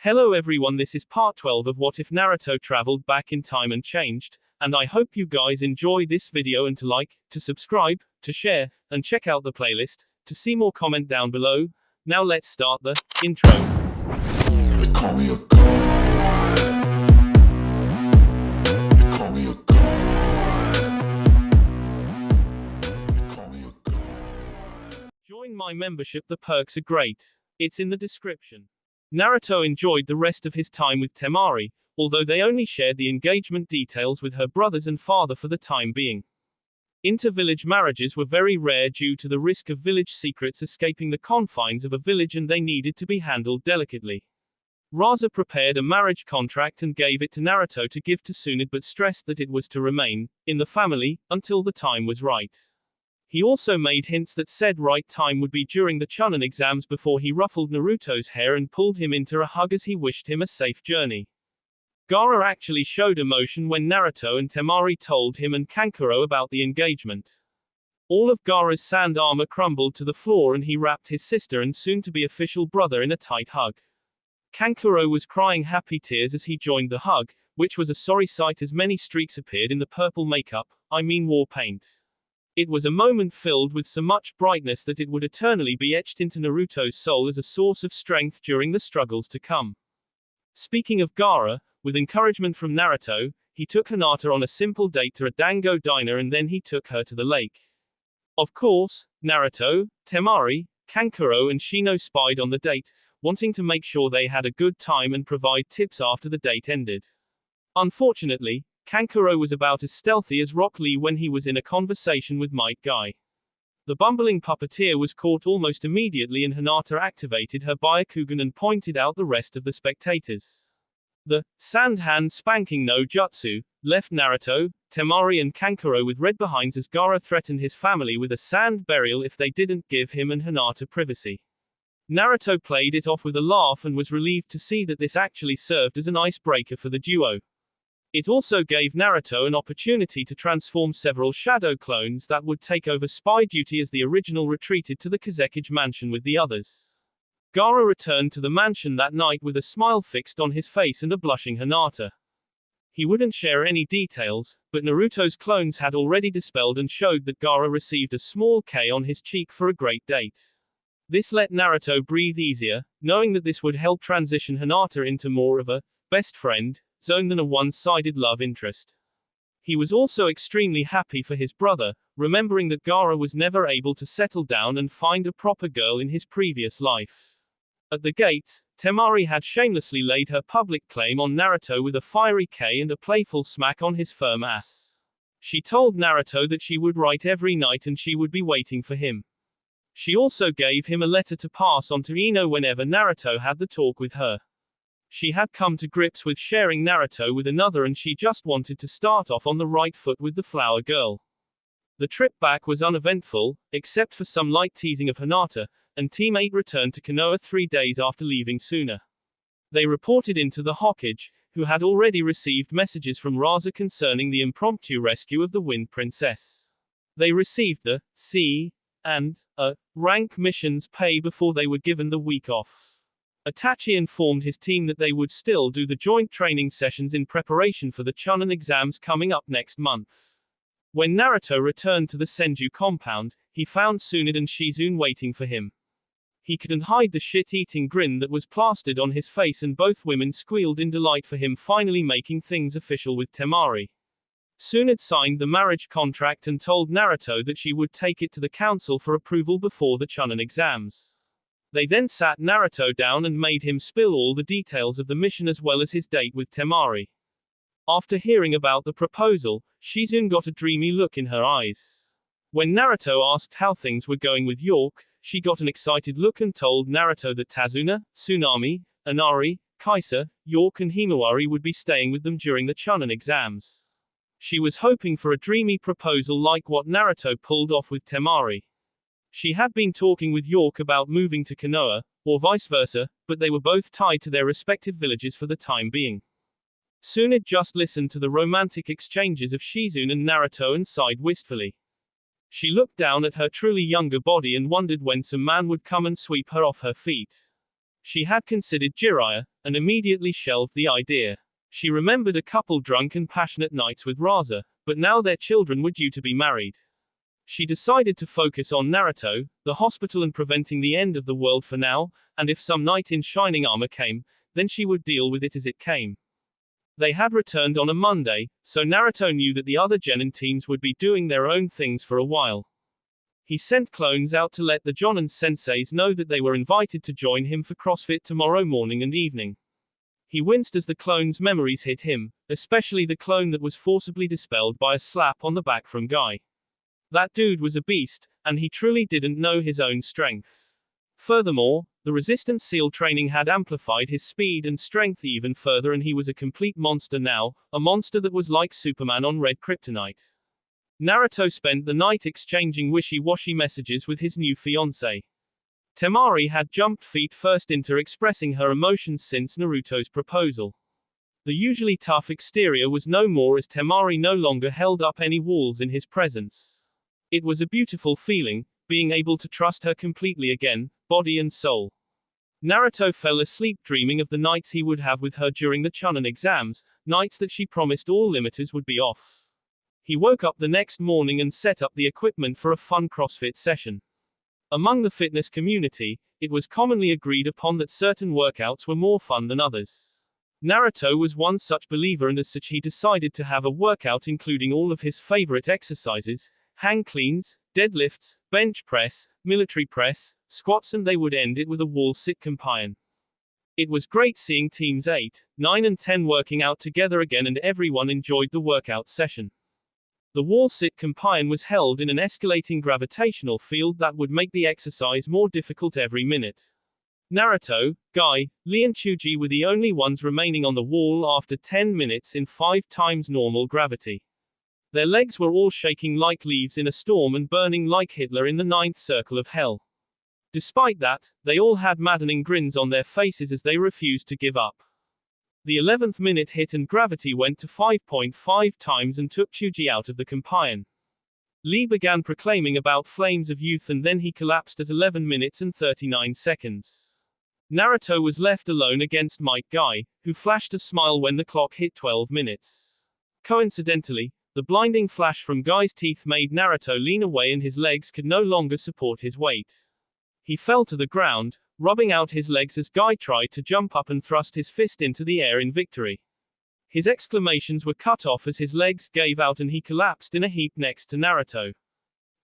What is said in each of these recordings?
Hello everyone, this is part 12 of What If Naruto Traveled Back in Time and Changed, and I hope you guys enjoy this video and to like, to subscribe, to share, and check out the playlist, to see more comment down below. Now let's start the intro. They call me a god. They call me a god. They call me a god. Join my membership, the perks are great. It's in the description. Naruto enjoyed the rest of his time with Temari, although they only shared the engagement details with her brothers and father for the time being. Inter-village marriages were very rare due to the risk of village secrets escaping the confines of a village, and they needed to be handled delicately. Raza prepared a marriage contract and gave it to Naruto to give to Suna, but stressed that it was to remain in the family until the time was right. He also made hints that said right time would be during the Chunin exams before he ruffled Naruto's hair and pulled him into a hug as he wished him a safe journey. Gaara actually showed emotion when Naruto and Temari told him and Kankuro about the engagement. All of Gaara's sand armor crumbled to the floor and he wrapped his sister and soon-to-be official brother in a tight hug. Kankuro was crying happy tears as he joined the hug, which was a sorry sight as many streaks appeared in the purple makeup, war paint. It was a moment filled with so much brightness that it would eternally be etched into Naruto's soul as a source of strength during the struggles to come. Speaking of Gaara, with encouragement from Naruto, he took Hinata on a simple date to a dango diner and then he took her to the lake. Of course, Naruto, Temari, Kankuro and Shino spied on the date, wanting to make sure they had a good time and provide tips after the date ended. Unfortunately, Kankuro was about as stealthy as Rock Lee when he was in a conversation with Might Guy. The bumbling puppeteer was caught almost immediately and Hinata activated her Byakugan and pointed out the rest of the spectators. The sand hand spanking no jutsu left Naruto, Temari and Kankuro with red behinds as Gaara threatened his family with a sand burial if they didn't give him and Hinata privacy. Naruto played it off with a laugh and was relieved to see that this actually served as an icebreaker for the duo. It also gave Naruto an opportunity to transform several shadow clones that would take over spy duty as the original retreated to the Kazekage mansion with the others. Gaara returned to the mansion that night with a smile fixed on his face and a blushing Hinata. He wouldn't share any details, but Naruto's clones had already dispelled and showed that Gaara received a small K on his cheek for a great date. This let Naruto breathe easier, knowing that this would help transition Hinata into more of a best friend zone than a one-sided love interest. He was also extremely happy for his brother, remembering that Gaara was never able to settle down and find a proper girl in his previous life. At the gates, Temari had shamelessly laid her public claim on Naruto with a fiery K and a playful smack on his firm ass. She told Naruto that she would write every night and she would be waiting for him. She also gave him a letter to pass on to Ino whenever Naruto had the talk with her. She had come to grips with sharing Naruto with another and she just wanted to start off on the right foot with the flower girl. The trip back was uneventful, except for some light teasing of Hinata, and Team 8 returned to Konoha 3 days after leaving Suna. They reported into the Hokage, who had already received messages from Raza concerning the impromptu rescue of the Wind Princess. They received the C and rank missions pay before they were given the week off. Itachi informed his team that they would still do the joint training sessions in preparation for the Chunin exams coming up next month. When Naruto returned to the Senju compound, he found Tsunade and Shizune waiting for him. He couldn't hide the shit-eating grin that was plastered on his face and both women squealed in delight for him finally making things official with Temari. Tsunade signed the marriage contract and told Naruto that she would take it to the council for approval before the Chunin exams. They then sat Naruto down and made him spill all the details of the mission as well as his date with Temari. After hearing about the proposal, Shizune got a dreamy look in her eyes. When Naruto asked how things were going with York, she got an excited look and told Naruto that Tazuna, Tsunami, Inari, Kaisa, York and Himawari would be staying with them during the Chunin exams. She was hoping for a dreamy proposal like what Naruto pulled off with Temari. She had been talking with York about moving to Konoha, or vice versa, but they were both tied to their respective villages for the time being. Tsunade just listened to the romantic exchanges of Shizune and Naruto and sighed wistfully. She looked down at her truly younger body and wondered when some man would come and sweep her off her feet. She had considered Jiraiya, and immediately shelved the idea. She remembered a couple drunk and passionate nights with Rasa, but now their children were due to be married. She decided to focus on Naruto, the hospital and preventing the end of the world for now, and if some knight in shining armor came, then she would deal with it as it came. They had returned on a Monday, so Naruto knew that the other genin teams would be doing their own things for a while. He sent clones out to let the Jonin senseis know that they were invited to join him for CrossFit tomorrow morning and evening. He winced as the clone's memories hit him, especially the clone that was forcibly dispelled by a slap on the back from Guy. That dude was a beast, and he truly didn't know his own strength. Furthermore, the resistance SEAL training had amplified his speed and strength even further, and he was a complete monster now, a monster that was like Superman on red kryptonite. Naruto spent the night exchanging wishy-washy messages with his new fiancée. Temari had jumped feet first into expressing her emotions since Naruto's proposal. The usually tough exterior was no more as Temari no longer held up any walls in his presence. It was a beautiful feeling, being able to trust her completely again, body and soul. Naruto fell asleep dreaming of the nights he would have with her during the Chunin exams, nights that she promised all limiters would be off. He woke up the next morning and set up the equipment for a fun CrossFit session. Among the fitness community, it was commonly agreed upon that certain workouts were more fun than others. Naruto was one such believer, and as such he decided to have a workout including all of his favorite exercises: hang cleans, deadlifts, bench press, military press, squats, and they would end it with a wall sit companion. It was great seeing teams 8, 9 and 10 working out together again, and everyone enjoyed the workout session. The wall sit companion was held in an escalating gravitational field that would make the exercise more difficult every minute. Naruto, Guy, Lee and Chuji were the only ones remaining on the wall after 10 minutes in 5 times normal gravity. Their legs were all shaking like leaves in a storm and burning like Hitler in the 9th circle of hell. Despite that, they all had maddening grins on their faces as they refused to give up. The 11th minute hit and gravity went to 5.5 times and took Chuji out of the companion. Lee began proclaiming about flames of youth, and then he collapsed at 11 minutes and 39 seconds. Naruto was left alone against Mike Guy, who flashed a smile when the clock hit 12 minutes. Coincidentally, the blinding flash from Guy's teeth made Naruto lean away and his legs could no longer support his weight. He fell to the ground, rubbing out his legs as Guy tried to jump up and thrust his fist into the air in victory. His exclamations were cut off as his legs gave out and he collapsed in a heap next to Naruto.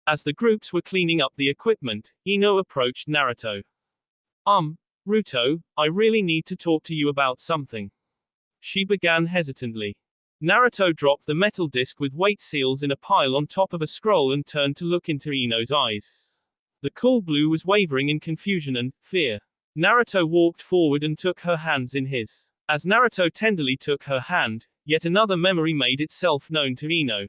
As the groups were cleaning up the equipment, Ino approached Naruto. Ruto, I really need to talk to you about something. She began hesitantly. Naruto dropped the metal disc with weight seals in a pile on top of a scroll and turned to look into Ino's eyes. The cool blue was wavering in confusion and fear. Naruto walked forward and took her hands in his. As Naruto tenderly took her hand, yet another memory made itself known to Ino.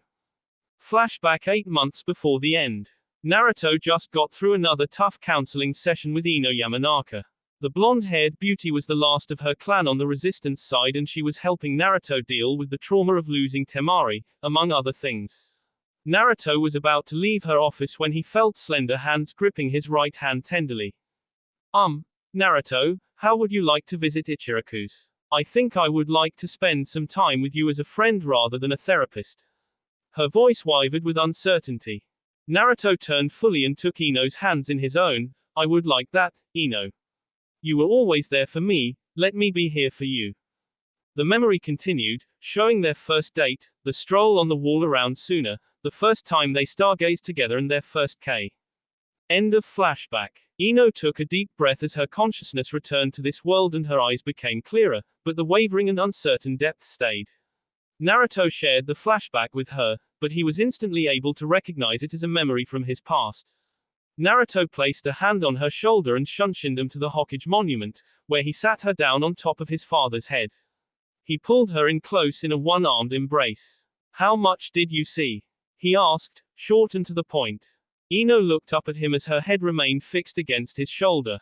Flashback 8 months before the end. Naruto just got through another tough counseling session with Ino Yamanaka. The blonde-haired beauty was the last of her clan on the resistance side, and she was helping Naruto deal with the trauma of losing Temari, among other things. Naruto was about to leave her office when he felt slender hands gripping his right hand tenderly. Naruto, how would you like to visit Ichiraku's? I think I would like to spend some time with you as a friend rather than a therapist. Her voice wavered with uncertainty. Naruto turned fully and took Ino's hands in his own. I would like that, Ino. You were always there for me, let me be here for you. The memory continued, showing their first date, the stroll on the wall around Suna, the first time they stargazed together, and their first K. End of flashback. Ino took a deep breath as her consciousness returned to this world and her eyes became clearer, but the wavering and uncertain depth stayed. Naruto shared the flashback with her, but he was instantly able to recognize it as a memory from his past. Naruto placed a hand on her shoulder and shunshined him to the Hokage monument, where he sat her down on top of his father's head. He pulled her in close in a one-armed embrace. How much did you see? He asked, short and to the point. Ino looked up at him as her head remained fixed against his shoulder.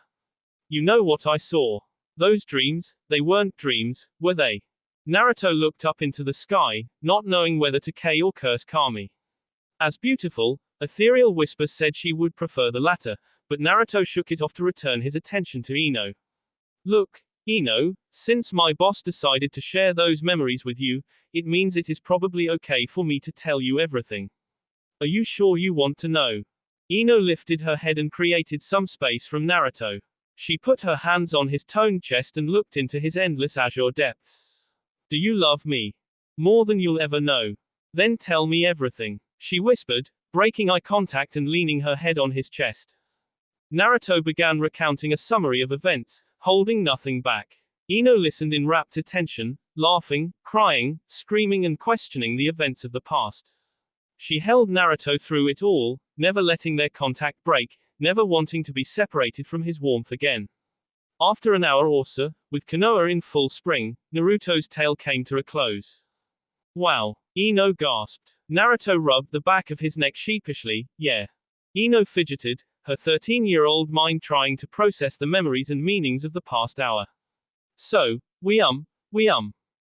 You know what I saw. Those dreams, they weren't dreams, were they? Naruto looked up into the sky, not knowing whether to K or curse Kami. As beautiful, ethereal whisper said she would prefer the latter, but Naruto shook it off to return his attention to Ino. Look, Since my boss decided to share those memories with you, it means it is probably okay for me to tell you everything. Are you sure you want to know? Ino lifted her head and created some space from Naruto. She put her hands on his toned chest and looked into his endless azure depths. Do you love me? More than you'll ever know. Then tell me everything, she whispered, breaking eye contact and leaning her head on his chest. Naruto began recounting a summary of events, holding nothing back. Ino listened in rapt attention, laughing, crying, screaming and questioning the events of the past. She held Naruto through it all, never letting their contact break, never wanting to be separated from his warmth again. After an hour or so, with Konoha in full spring, Naruto's tale came to a close. Wow, Ino gasped. Naruto rubbed the back of his neck sheepishly. Yeah. Ino fidgeted, her 13-year-old mind trying to process the memories and meanings of the past hour. So, we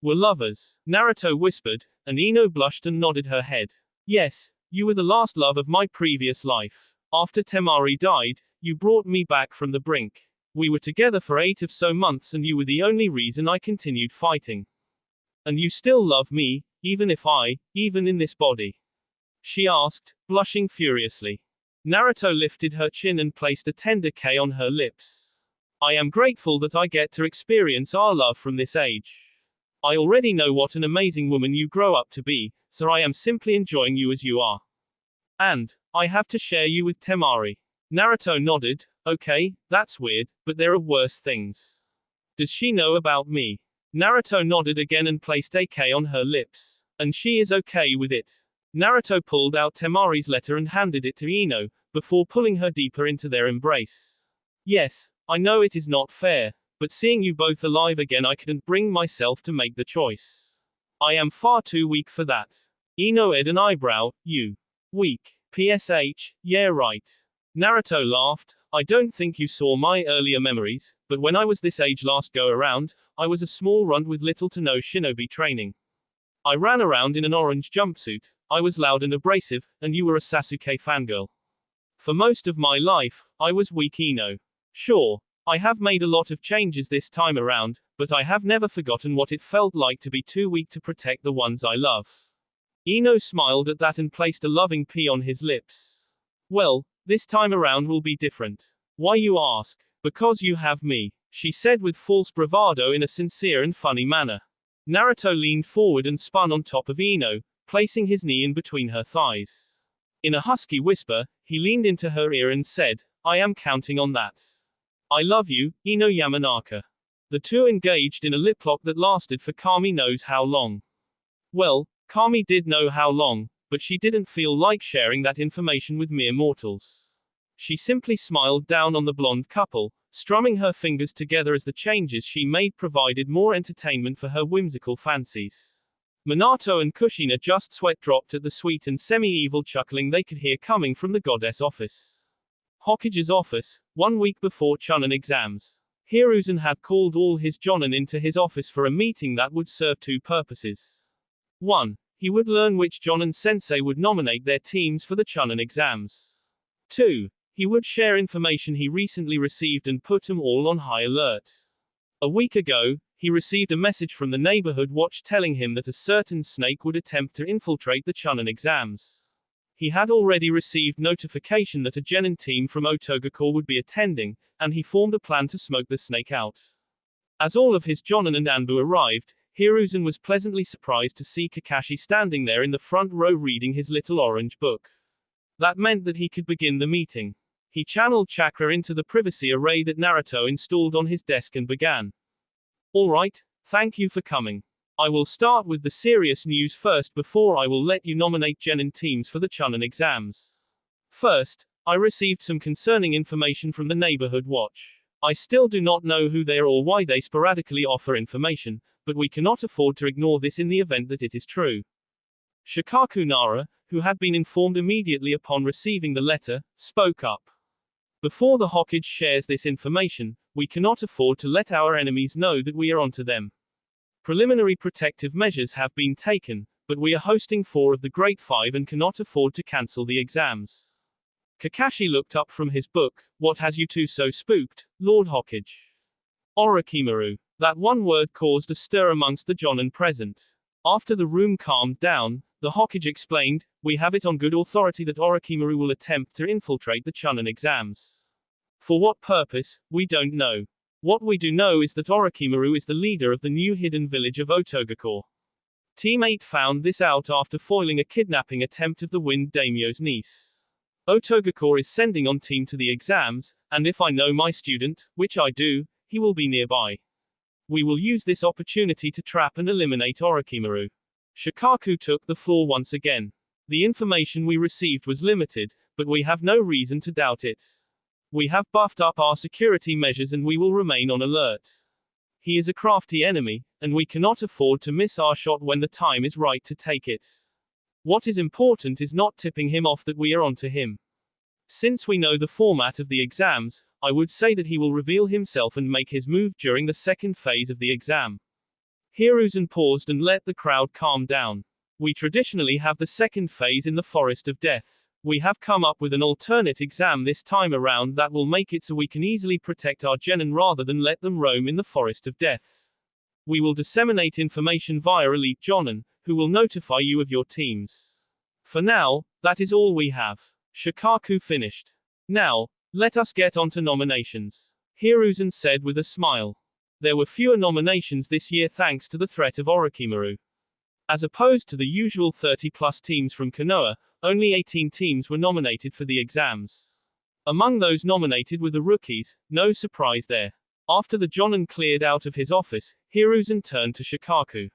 were lovers, Naruto whispered, and Ino blushed and nodded her head. Yes, you were the last love of my previous life. After Temari died, you brought me back from the brink. We were together for 8 or so months and you were the only reason I continued fighting. And you still love me, even in this body? She asked, blushing furiously. Naruto lifted her chin and placed a tender K on her lips. I am grateful that I get to experience our love from this age. I already know what an amazing woman you grow up to be, so I am simply enjoying you as you are. And I have to share you with Temari. Naruto nodded. Okay, that's weird, but there are worse things. Does she know about me? Naruto nodded again and placed a K on her lips. And she is okay with it. Naruto pulled out Temari's letter and handed it to Ino, before pulling her deeper into their embrace. Yes, I know it is not fair, but seeing you both alive again I couldn't bring myself to make the choice. I am far too weak for that. Ino ed an eyebrow. You. Weak. PSH, yeah right. Naruto laughed. I don't think you saw my earlier memories, but when I was this age last go around, I was a small runt with little to no shinobi training. I ran around in an orange jumpsuit, I was loud and abrasive, and you were a Sasuke fangirl. For most of my life, I was weak Ino. Sure, I have made a lot of changes this time around, but I have never forgotten what it felt like to be too weak to protect the ones I love. Ino smiled at that and placed a loving P on his lips. Well, this time around will be different. Why you ask? Because you have me, she said with false bravado in a sincere and funny manner. Naruto leaned forward and spun on top of Ino, placing his knee in between her thighs. In a husky whisper, he leaned into her ear and said, I am counting on that. I love you, Ino Yamanaka. The two engaged in a lip lock that lasted for Kami knows how long. Well, Kami did know how long, but she didn't feel like sharing that information with mere mortals. She simply smiled down on the blonde couple, strumming her fingers together as the changes she made provided more entertainment for her whimsical fancies. Minato and Kushina just sweat dropped at the sweet and semi-evil chuckling they could hear coming from the goddess office. Hokage's office, 1 week before Chunin exams. Hiruzen had called all his jonin into his office for a meeting that would serve 2 purposes. 1. He would learn which jonin sensei would nominate their teams for the Chunin exams. 2. He would share information he recently received and put them all on high alert. A week ago, he received a message from the neighborhood watch telling him that a certain snake would attempt to infiltrate the Chunin exams. He had already received notification that a genin team from Otogakure would be attending, and he formed a plan to smoke the snake out. As all of his jonin and Anbu arrived, Hiruzen was pleasantly surprised to see Kakashi standing there in the front row reading his little orange book. That meant that he could begin the meeting. He channeled chakra into the privacy array that Naruto installed on his desk and began. Alright, thank you for coming. I will start with the serious news first before I will let you nominate genin teams for the Chunin exams. First, I received some concerning information from the neighborhood watch. I still do not know who they are or why they sporadically offer information, but we cannot afford to ignore this in the event that it is true. Shikaku Nara, who had been informed immediately upon receiving the letter, spoke up. Before the Hokage shares this information, we cannot afford to let our enemies know that we are onto them. Preliminary protective measures have been taken, but we are hosting 4 of the Great 5 and cannot afford to cancel the exams. Kakashi looked up from his book. What has you two so spooked, Lord Hokage? Orochimaru. That one word caused a stir amongst the Jonin present. After the room calmed down, the Hokage explained, "We have it on good authority that Orochimaru will attempt to infiltrate the Chunin exams. For what purpose, we don't know. What we do know is that Orochimaru is the leader of the new hidden village of Otogakure. Team 8 found this out after foiling a kidnapping attempt of the Wind Daimyo's niece. Otogakure is sending on team to the exams, and if I know my student, which I do, he will be nearby. We will use this opportunity to trap and eliminate Orochimaru." Shikaku took the floor once again. "The information we received was limited, but we have no reason to doubt it. We have buffed up our security measures and we will remain on alert. He is a crafty enemy, and we cannot afford to miss our shot when the time is right to take it. What is important is not tipping him off that we are onto him. Since we know the format of the exams, I would say that he will reveal himself and make his move during the second phase of the exam." Hiruzen paused and let the crowd calm down. "We traditionally have the second phase in the Forest of Death. We have come up with an alternate exam this time around that will make it so we can easily protect our genin rather than let them roam in the Forest of Death. We will disseminate information via Elite Jonin, who will notify you of your teams. For now, that is all we have." Shikaku finished. "Now, let us get on to nominations," Hiruzen said with a smile. There were fewer nominations this year thanks to the threat of Orochimaru. As opposed to the usual 30-plus teams from Konoha, only 18 teams were nominated for the exams. Among those nominated were the rookies, no surprise there. After the Jonin cleared out of his office, Hiruzen turned to Shikaku.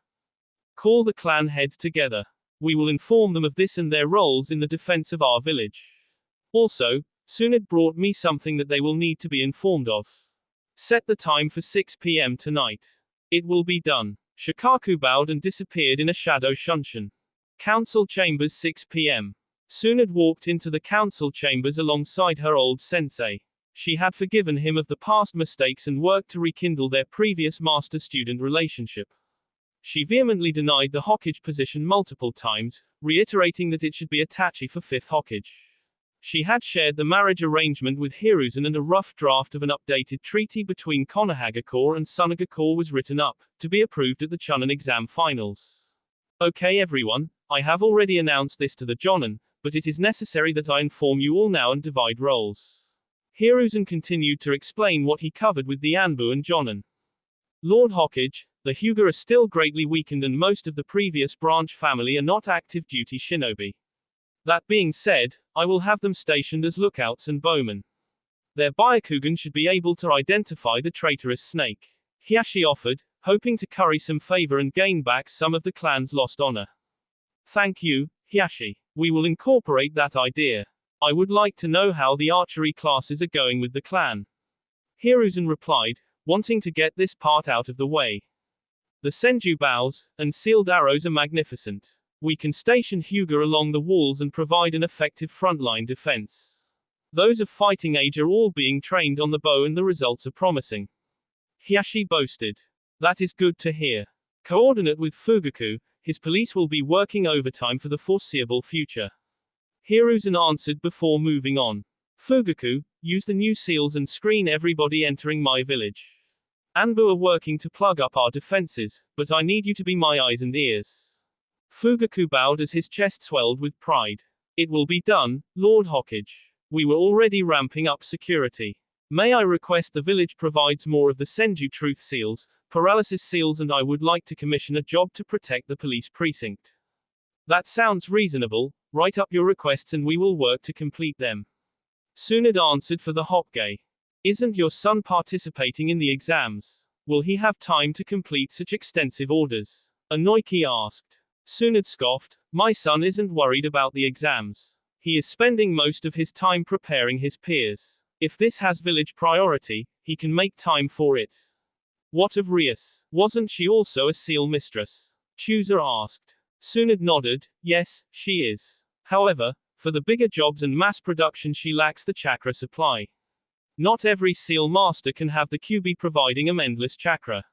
"Call the clan heads together. We will inform them of this and their roles in the defense of our village. Also, Suna brought me something that they will need to be informed of. Set the time for 6 p.m. tonight. It will be done." Shikaku bowed and disappeared in a shadow shunshin. Council chambers 6 p.m. Suna walked into the council chambers alongside her old sensei. She had forgiven him of the past mistakes and worked to rekindle their previous master-student relationship. She vehemently denied the Hokage position multiple times, reiterating that it should be Itachi for 5th Hokage. She had shared the marriage arrangement with Hiruzen and a rough draft of an updated treaty between Konohagakure and Sunagakure was written up, to be approved at the Chunin exam finals. "Okay everyone, I have already announced this to the Jonin, but it is necessary that I inform you all now and divide roles." Hiruzen continued to explain what he covered with the Anbu and Jonin. "Lord Hokage, the Hyuga are still greatly weakened and most of the previous branch family are not active duty shinobi. That being said, I will have them stationed as lookouts and bowmen. Their Byakugan should be able to identify the traitorous snake," Hiashi offered, hoping to curry some favor and gain back some of the clan's lost honor. "Thank you, Hiashi. We will incorporate that idea. I would like to know how the archery classes are going with the clan." Hiruzen replied, wanting to get this part out of the way. "The Senju bows and sealed arrows are magnificent. We can station Hyuga along the walls and provide an effective frontline defense. Those of fighting age are all being trained on the bow and the results are promising," Hiashi boasted. "That is good to hear. Coordinate with Fugaku, his police will be working overtime for the foreseeable future," Hiruzen answered before moving on. "Fugaku, use the new seals and screen everybody entering my village. Anbu are working to plug up our defenses, but I need you to be my eyes and ears." Fugaku bowed as his chest swelled with pride. "It will be done, Lord Hokage. We were already ramping up security. May I request the village provides more of the Senju truth seals, paralysis seals, and I would like to commission a job to protect the police precinct." "That sounds reasonable. Write up your requests and we will work to complete them." Sunad answered for the Hokage. "Isn't your son participating in the exams? Will he have time to complete such extensive orders?" Anoiki asked. Sunad scoffed, "My son isn't worried about the exams. He is spending most of his time preparing his peers. If this has village priority, he can make time for it." "What of Rias? Wasn't she also a seal mistress?" Chooser asked. Sunad nodded, "Yes, she is. However, for the bigger jobs and mass production she lacks the chakra supply. Not every seal master can have the QB providing him endless chakra."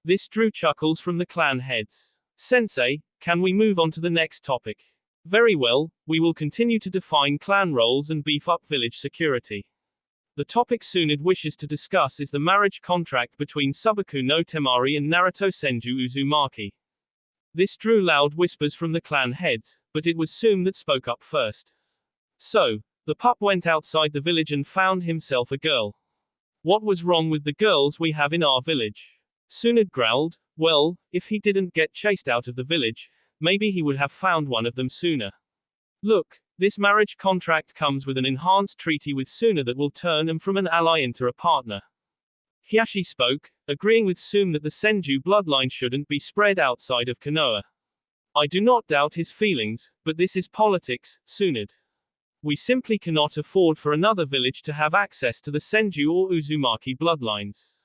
This drew chuckles from the clan heads. "Sensei, can we move on to the next topic?" "Very well, we will continue to define clan roles and beef up village security." The topic Tsunade wishes to discuss is the marriage contract between Subaku no Temari and Naruto Senju Uzumaki. This drew loud whispers from the clan heads, but it was Tsunade that spoke up first. So, the pup went outside the village and found himself a girl. What was wrong with the girls we have in our village? Tsunade growled. Well, if he didn't get chased out of the village, maybe he would have found one of them sooner. Look, this marriage contract comes with an enhanced treaty with Suna that will turn him from an ally into a partner. Hiyashi spoke, agreeing with Tsunade that the Senju bloodline shouldn't be spread outside of Konoha. I do not doubt his feelings, but this is politics, Tsunade. We simply cannot afford for another village to have access to the Senju or Uzumaki bloodlines.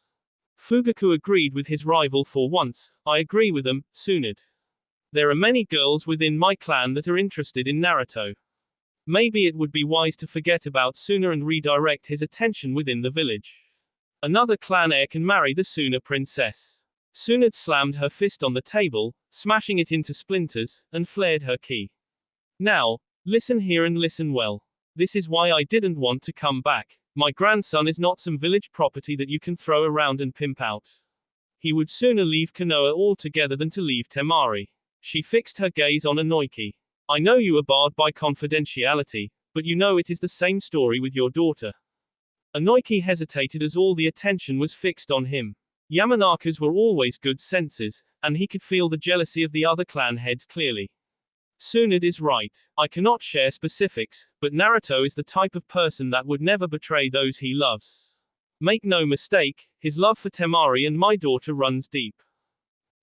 Fugaku agreed with his rival for once. I agree with them, Tsunade. There are many girls within my clan that are interested in Naruto. Maybe it would be wise to forget about Suna and redirect his attention within the village. Another clan heir can marry the Suna princess. Tsunade slammed her fist on the table, smashing it into splinters, and flared her ki. Now, listen here and listen well. This is why I didn't want to come back. My grandson is not some village property that you can throw around and pimp out. He would sooner leave Konoha altogether than to leave Temari. She fixed her gaze on Inoiki. I know you are barred by confidentiality, but you know it is the same story with your daughter. Inoiki hesitated as all the attention was fixed on him. Yamanaka's were always good senses, and he could feel the jealousy of the other clan heads clearly. Tsunade is right. I cannot share specifics, but Naruto is the type of person that would never betray those he loves. Make no mistake, his love for Temari and my daughter runs deep.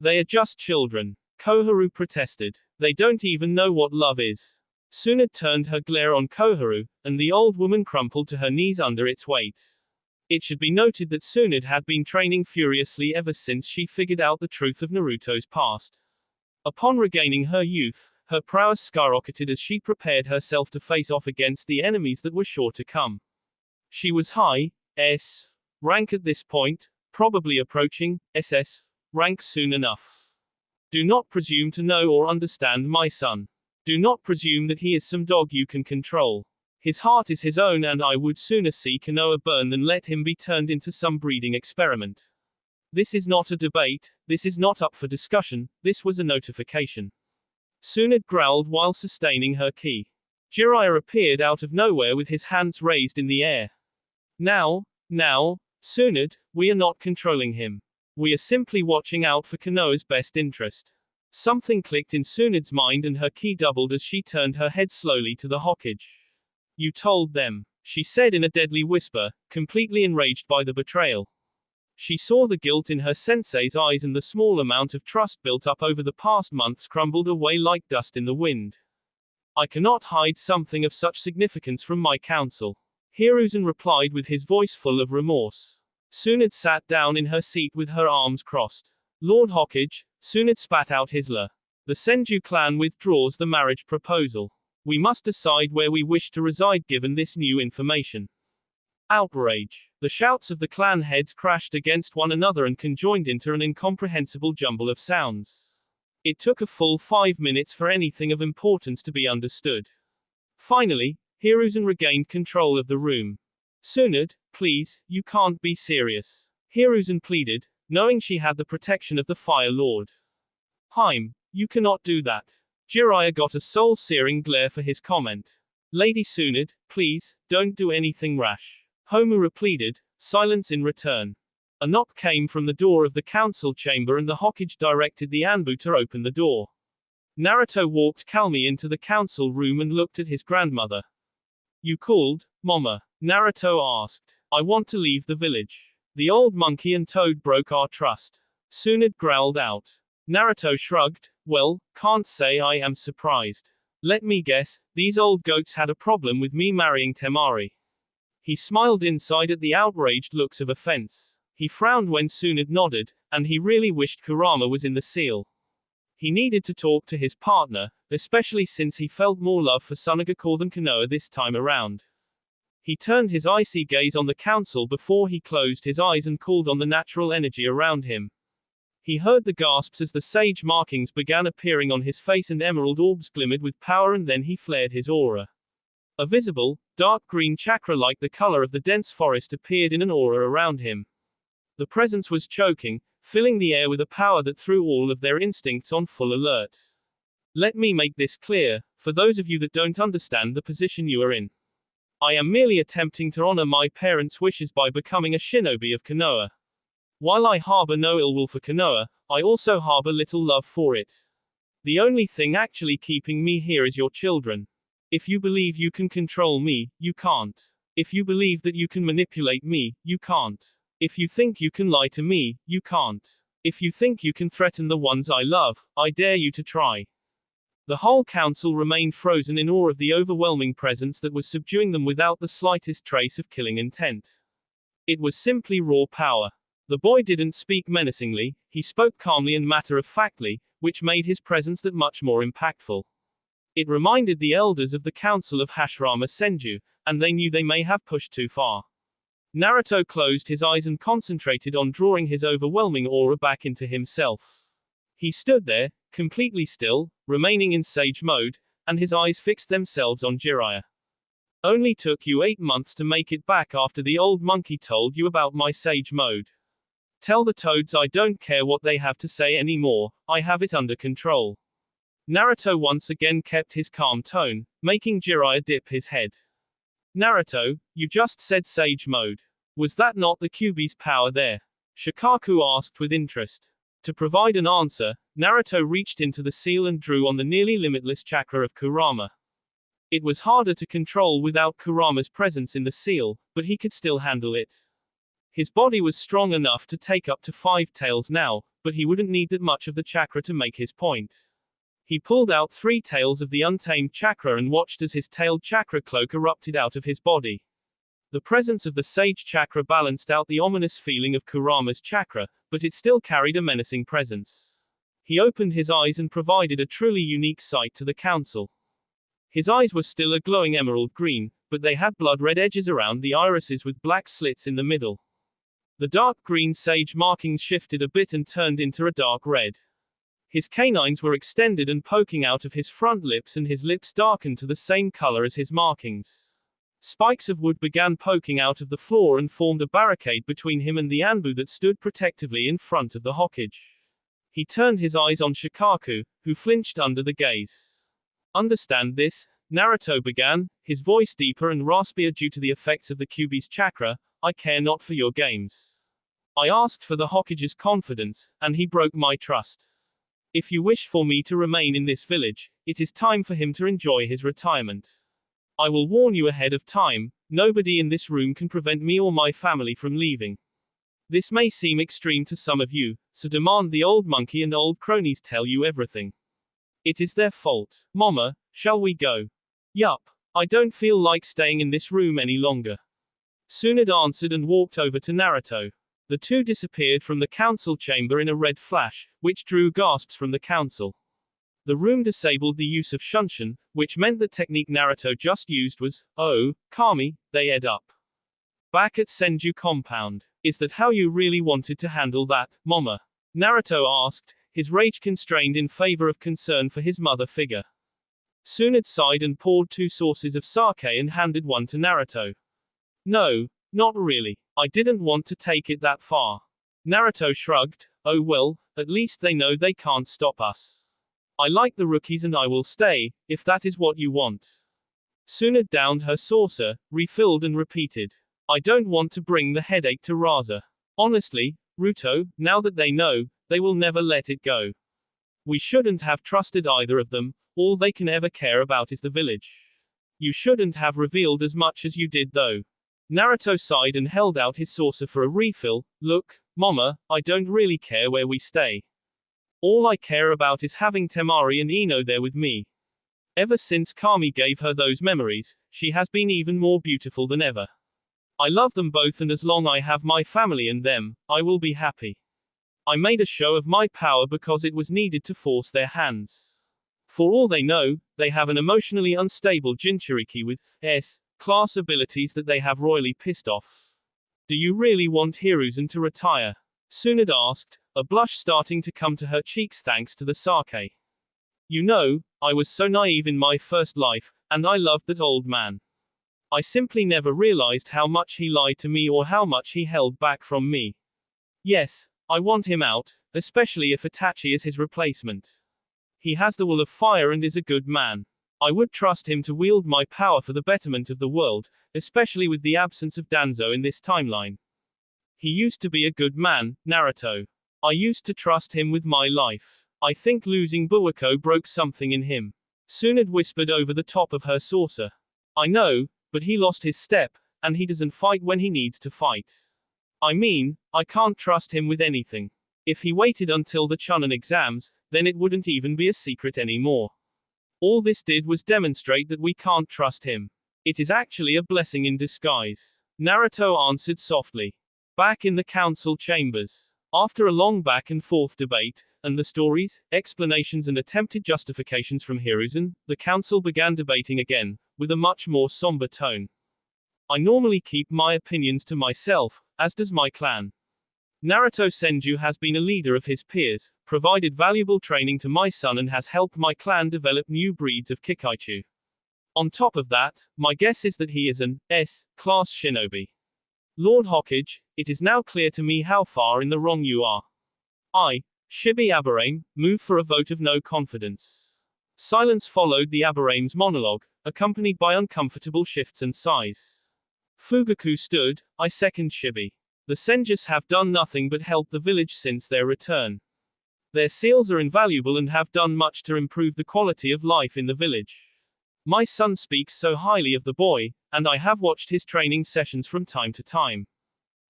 They are just children. Koharu protested. They don't even know what love is. Tsunade turned her glare on Koharu, and the old woman crumpled to her knees under its weight. It should be noted that Tsunade had been training furiously ever since she figured out the truth of Naruto's past. Upon regaining her youth, her prowess skyrocketed as she prepared herself to face off against the enemies that were sure to come. She was high S rank at this point, probably approaching SS rank soon enough. Do not presume to know or understand my son. Do not presume that he is some dog you can control. His heart is his own, and I would sooner see Konoha burn than let him be turned into some breeding experiment. This is not a debate, this is not up for discussion, this was a notification. Tsunade growled while sustaining her ki. Jiraiya appeared out of nowhere with his hands raised in the air. Now, Tsunade, we are not controlling him. We are simply watching out for Konoha's best interest. Something clicked in Tsunade's mind and her ki doubled as she turned her head slowly to the Hokage. You told them, she said in a deadly whisper, completely enraged by the betrayal. She saw the guilt in her sensei's eyes, and the small amount of trust built up over the past months crumbled away like dust in the wind. I cannot hide something of such significance from my council. Hiruzen replied with his voice full of remorse. Tsunade sat down in her seat with her arms crossed. Lord Hokage, Tsunade spat out his la. The Senju clan withdraws the marriage proposal. We must decide where we wish to reside given this new information. Outrage. The shouts of the clan heads crashed against one another and conjoined into an incomprehensible jumble of sounds. It took a full 5 minutes for anything of importance to be understood. Finally, Hiruzen regained control of the room. Tsunade, please, you can't be serious. Hiruzen pleaded, knowing she had the protection of the Fire Lord. You cannot do that. Jiraiya got a soul-searing glare for his comment. Lady Tsunade, please, don't do anything rash. Homura pleaded, silence in return. A knock came from the door of the council chamber and the Hokage directed the Anbu to open the door. Naruto walked calmly into the council room and looked at his grandmother. You called, Mama? Naruto asked. I want to leave the village. The old monkey and toad broke our trust. Tsunade growled out. Naruto shrugged, well, can't say I am surprised. Let me guess, these old goats had a problem with me marrying Temari. He smiled inside at the outraged looks of offense. He frowned when Tsunade nodded, and he really wished Kurama was in the seal. He needed to talk to his partner, especially since he felt more love for Sunagakure than Konoha this time around. He turned his icy gaze on the council before he closed his eyes and called on the natural energy around him. He heard the gasps as the sage markings began appearing on his face and emerald orbs glimmered with power, and then he flared his aura. A visible, Dark green chakra like the color of the dense forest appeared in an aura around him. The presence was choking, filling the air with a power that threw all of their instincts on full alert. Let me make this clear, for those of you that don't understand the position you are in. I am merely attempting to honor my parents' wishes by becoming a shinobi of Konoha. While I harbor no ill will for Konoha, I also harbor little love for it. The only thing actually keeping me here is your children. If you believe you can control me, you can't. If you believe that you can manipulate me, you can't. If you think you can lie to me, you can't. If you think you can threaten the ones I love, I dare you to try. The whole council remained frozen in awe of the overwhelming presence that was subduing them without the slightest trace of killing intent. It was simply raw power. The boy didn't speak menacingly, he spoke calmly and matter-of-factly, which made his presence that much more impactful. It reminded the elders of the council of Hashirama Senju, and they knew they may have pushed too far. Naruto closed his eyes and concentrated on drawing his overwhelming aura back into himself. He stood there, completely still, remaining in sage mode, and his eyes fixed themselves on Jiraiya. Only took you 8 months to make it back after the old monkey told you about my sage mode. Tell the toads I don't care what they have to say anymore, I have it under control. Naruto once again kept his calm tone, making Jiraiya dip his head. Naruto, you just said sage mode. Was that not the Kyuubi's power there? Shikaku asked with interest. To provide an answer, Naruto reached into the seal and drew on the nearly limitless chakra of Kurama. It was harder to control without Kurama's presence in the seal, but he could still handle it. His body was strong enough to take up to 5 tails now, but he wouldn't need that much of the chakra to make his point. He pulled out 3 tails of the untamed chakra and watched as his tailed chakra cloak erupted out of his body. The presence of the sage chakra balanced out the ominous feeling of Kurama's chakra, but it still carried a menacing presence. He opened his eyes and provided a truly unique sight to the council. His eyes were still a glowing emerald green, but they had blood-red edges around the irises with black slits in the middle. The dark green sage markings shifted a bit and turned into a dark red. His canines were extended and poking out of his front lips, and his lips darkened to the same color as his markings. Spikes of wood began poking out of the floor and formed a barricade between him and the Anbu that stood protectively in front of the Hokage. He turned his eyes on Shikaku, who flinched under the gaze. Understand this, Naruto began, his voice deeper and raspier due to the effects of the Kyuubi's chakra. I care not for your games. I asked for the Hokage's confidence, and he broke my trust. If you wish for me to remain in this village, it is time for him to enjoy his retirement. I will warn you ahead of time, nobody in this room can prevent me or my family from leaving. This may seem extreme to some of you, so demand the old monkey and old cronies tell you everything. It is their fault. Mama, shall we go? Yup. I don't feel like staying in this room any longer. Suna answered and walked over to Naruto. The two disappeared from the council chamber in a red flash, which drew gasps from the council. The room disabled the use of Shunshin, which meant the technique Naruto just used was, oh, Kami, they ed up. Back at Senju compound. Is that how you really wanted to handle that, Mama? Naruto asked, his rage constrained in favor of concern for his mother figure. Tsunade sighed and poured 2 saucers of sake and handed one to Naruto. No, not really. I didn't want to take it that far. Naruto shrugged, oh well, at least they know they can't stop us. I like the rookies and I will stay, if that is what you want. Tsunade downed her saucer, refilled and repeated. I don't want to bring the headache to Raza. Honestly, Ruto, now that they know, they will never let it go. We shouldn't have trusted either of them, all they can ever care about is the village. You shouldn't have revealed as much as you did though. Naruto sighed and held out his saucer for a refill. Look, Mama, I don't really care where we stay. All I care about is having Temari and Ino there with me. Ever since Kami gave her those memories, she has been even more beautiful than ever. I love them both, and as long I have my family and them, I will be happy. I made a show of my power because it was needed to force their hands. For all they know, they have an emotionally unstable Jinchuriki with S-class abilities that they have royally pissed off. Do you really want Hiruzen to retire? Tsunade asked, a blush starting to come to her cheeks thanks to the sake. You know, I was so naive in my first life, and I loved that old man. I simply never realized how much he lied to me or how much he held back from me. Yes, I want him out, especially if Itachi is his replacement. He has the will of fire and is a good man. I would trust him to wield my power for the betterment of the world, especially with the absence of Danzo in this timeline. He used to be a good man, Naruto. I used to trust him with my life. I think losing Buwako broke something in him. Suna whispered over the top of her saucer. I know, but he lost his step, and he doesn't fight when he needs to fight. I mean, I can't trust him with anything. If he waited until the Chunin exams, then it wouldn't even be a secret anymore. All this did was demonstrate that we can't trust him. It is actually a blessing in disguise. Naruto answered softly. Back in the council chambers. After a long back and forth debate, and the stories, explanations and attempted justifications from Hiruzen, the council began debating again, with a much more somber tone. I normally keep my opinions to myself, as does my clan. Naruto Senju has been a leader of his peers, provided valuable training to my son and has helped my clan develop new breeds of Kikaichu. On top of that, my guess is that he is an S-class shinobi. Lord Hokage, it is now clear to me how far in the wrong you are. I, Shibi Aburame, move for a vote of no confidence. Silence followed the Aburame's monologue, accompanied by uncomfortable shifts and sighs. Fugaku stood, I second Shibi. The Senjus have done nothing but help the village since their return. Their seals are invaluable and have done much to improve the quality of life in the village. My son speaks so highly of the boy, and I have watched his training sessions from time to time.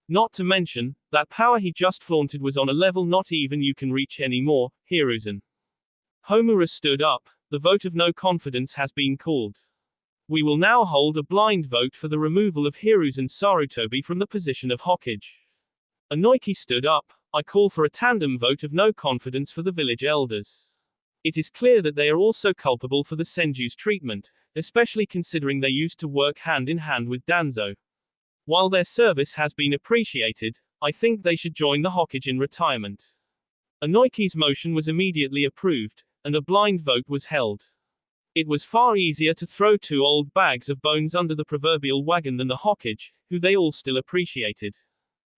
Not to mention, that power he just flaunted was on a level not even you can reach anymore, Hiruzen. Homura stood up, the vote of no confidence has been called. We will now hold a blind vote for the removal of Hiruzen Sarutobi from the position of Hokage. Inoiki stood up, I call for a tandem vote of no confidence for the village elders. It is clear that they are also culpable for the Senju's treatment, especially considering they used to work hand in hand with Danzo. While their service has been appreciated, I think they should join the Hokage in retirement. Inoiki's motion was immediately approved, and a blind vote was held. It was far easier to throw 2 old bags of bones under the proverbial wagon than the Hokage, who they all still appreciated.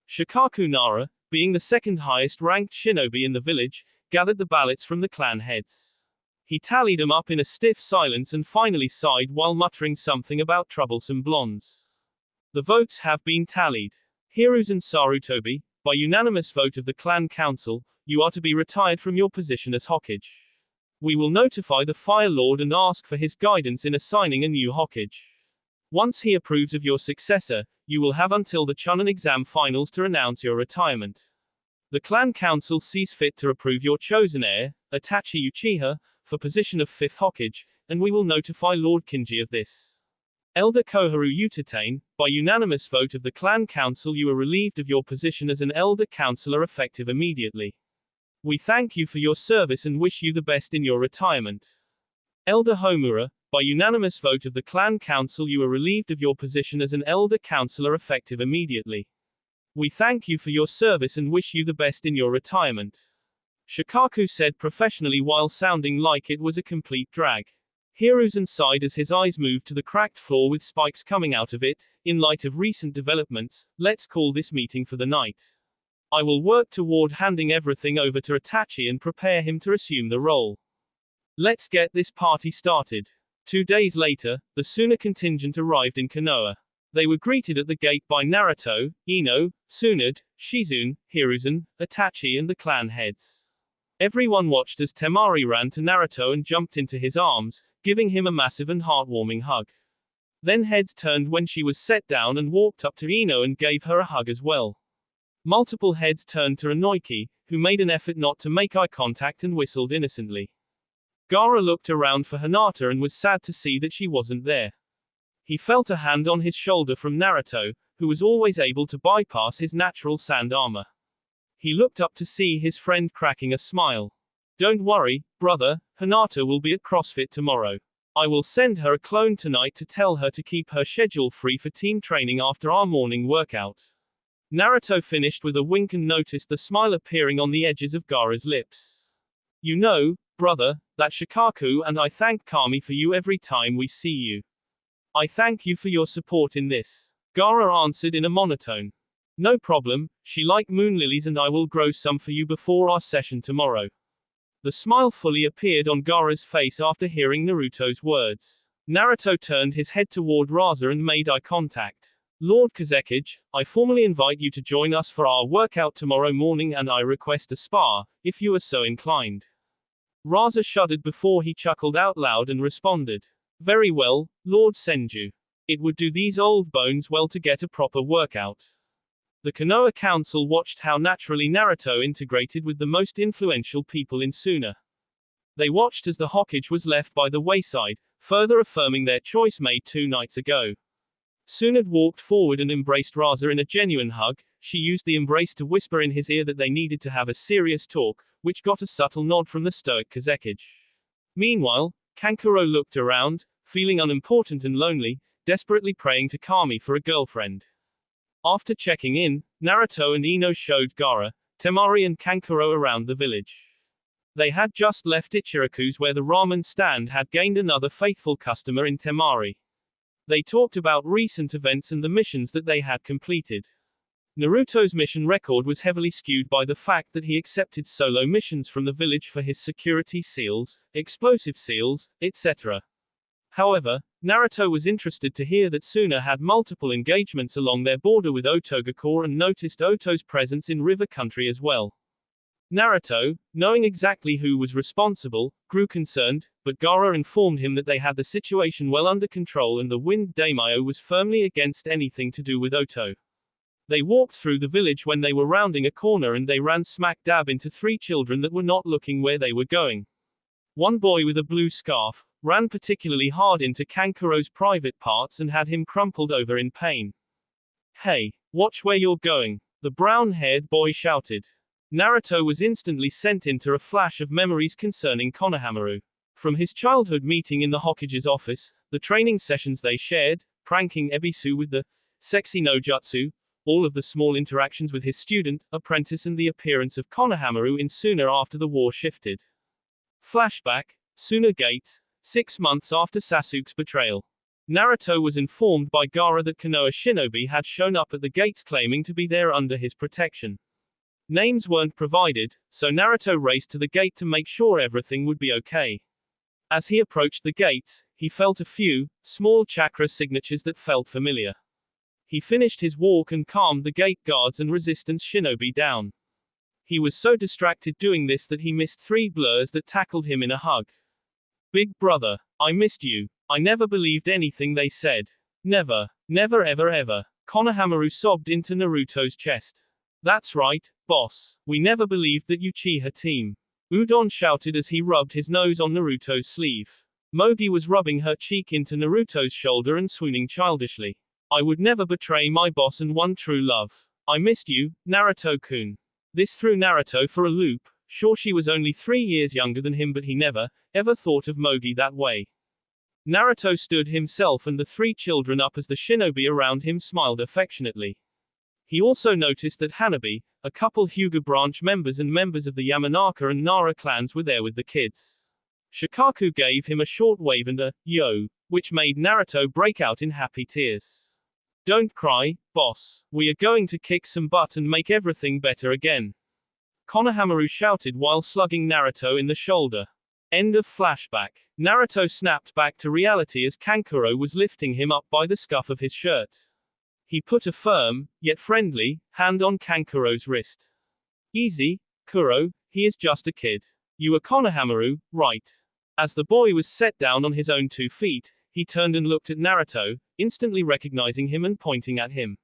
Shikaku Nara, being the second highest ranked shinobi in the village, gathered the ballots from the clan heads. He tallied them up in a stiff silence and finally sighed while muttering something about troublesome blondes. The votes have been tallied. Hiruzen Sarutobi, by unanimous vote of the clan council, you are to be retired from your position as Hokage. We will notify the Fire Lord and ask for his guidance in assigning a new Hokage. Once he approves of your successor, you will have until the Chunin exam finals to announce your retirement. The clan council sees fit to approve your chosen heir, Itachi Uchiha, for position of 5th Hokage, and we will notify Lord Kinji of this. Elder Koharu Utatane, by unanimous vote of the clan council you are relieved of your position as an elder counselor effective immediately. We thank you for your service and wish you the best in your retirement. Elder Homura, by unanimous vote of the clan council you are relieved of your position as an elder counselor effective immediately. We thank you for your service and wish you the best in your retirement. Shikaku said professionally while sounding like it was a complete drag. Hiruzen sighed as his eyes moved to the cracked floor with spikes coming out of it. In light of recent developments, let's call this meeting for the night. I will work toward handing everything over to Itachi and prepare him to assume the role. Let's get this party started. 2 days later, the Suna contingent arrived in Konoha. They were greeted at the gate by Naruto, Ino, Tsunade, Shizune, Hiruzen, Itachi and the clan heads. Everyone watched as Temari ran to Naruto and jumped into his arms, giving him a massive and heartwarming hug. Then heads turned when she was set down and walked up to Ino and gave her a hug as well. Multiple heads turned to Inoiki, who made an effort not to make eye contact and whistled innocently. Gaara looked around for Hinata and was sad to see that she wasn't there. He felt a hand on his shoulder from Naruto, who was always able to bypass his natural sand armor. He looked up to see his friend cracking a smile. Don't worry, brother, Hinata will be at CrossFit tomorrow. I will send her a clone tonight to tell her to keep her schedule free for team training after our morning workout. Naruto finished with a wink and noticed the smile appearing on the edges of Gaara's lips. You know, brother, that Shikaku and I thank Kami for you every time we see you. I thank you for your support in this. Gaara answered in a monotone. No problem, she like moon lilies and I will grow some for you before our session tomorrow. The smile fully appeared on Gaara's face after hearing Naruto's words. Naruto turned his head toward Rasa and made eye contact. Lord Kazekage, I formally invite you to join us for our workout tomorrow morning and I request a spar, if you are so inclined. Rasa shuddered before he chuckled out loud and responded. Very well, Lord Senju. It would do these old bones well to get a proper workout. The Konoha Council watched how naturally Naruto integrated with the most influential people in Suna. They watched as the Hokage was left by the wayside, further affirming their choice made 2 nights ago. Tsunade walked forward and embraced Rasa in a genuine hug. She used the embrace to whisper in his ear that they needed to have a serious talk, which got a subtle nod from the stoic Kazekage. Meanwhile, Kankuro looked around, feeling unimportant and lonely, desperately praying to Kami for a girlfriend. After checking in, Naruto and Ino showed Gaara, Temari and Kankuro around the village. They had just left Ichiraku's where the ramen stand had gained another faithful customer in Temari. They talked about recent events and the missions that they had completed. Naruto's mission record was heavily skewed by the fact that he accepted solo missions from the village for his security seals, explosive seals, etc. However, Naruto was interested to hear that Suna had multiple engagements along their border with Otogakure and noticed Oto's presence in river country as well. Naruto, knowing exactly who was responsible, grew concerned, but Gaara informed him that they had the situation well under control and the wind daimyo was firmly against anything to do with Oto. They walked through the village when they were rounding a corner and they ran smack dab into 3 children that were not looking where they were going. One boy with a blue scarf ran particularly hard into Kankuro's private parts and had him crumpled over in pain. Hey, watch where you're going, the brown-haired boy shouted. Naruto was instantly sent into a flash of memories concerning Konohamaru. From his childhood meeting in the Hokage's office, the training sessions they shared, pranking Ebisu with the sexy no jutsu, all of the small interactions with his student, apprentice and the appearance of Konohamaru in Suna after the war shifted. Flashback, Suna Gates, 6 months after Sasuke's betrayal. Naruto was informed by Gaara that Konoha shinobi had shown up at the gates claiming to be there under his protection. Names weren't provided, so Naruto raced to the gate to make sure everything would be okay. As he approached the gates, he felt a few, small chakra signatures that felt familiar. He finished his walk and calmed the gate guards and resistance shinobi down. He was so distracted doing this that he missed 3 blurs that tackled him in a hug. Big brother, I missed you. I never believed anything they said. Never, never ever ever. Konohamaru sobbed into Naruto's chest. That's right, boss. We never believed that Uchiha team. Udon shouted as he rubbed his nose on Naruto's sleeve. Mogi was rubbing her cheek into Naruto's shoulder and swooning childishly. I would never betray my boss and one true love. I missed you, Naruto-kun. This threw Naruto for a loop. Sure, she was only 3 years younger than him, but he never, ever thought of Mogi that way. Naruto stood himself and the 3 children up as the shinobi around him smiled affectionately. He also noticed that Hanabi, a couple Hyuga branch members and members of the Yamanaka and Nara clans were there with the kids. Shikaku gave him a short wave and a yo, which made Naruto break out in happy tears. Don't cry, boss. We are going to kick some butt and make everything better again. Konohamaru shouted while slugging Naruto in the shoulder. End of flashback. Naruto snapped back to reality as Kankuro was lifting him up by the scuff of his shirt. He put a firm, yet friendly, hand on Kankuro's wrist. Easy, Kuro, he is just a kid. You are Konohamaru, right? As the boy was set down on his own 2 feet, he turned and looked at Naruto, instantly recognizing him and pointing at him.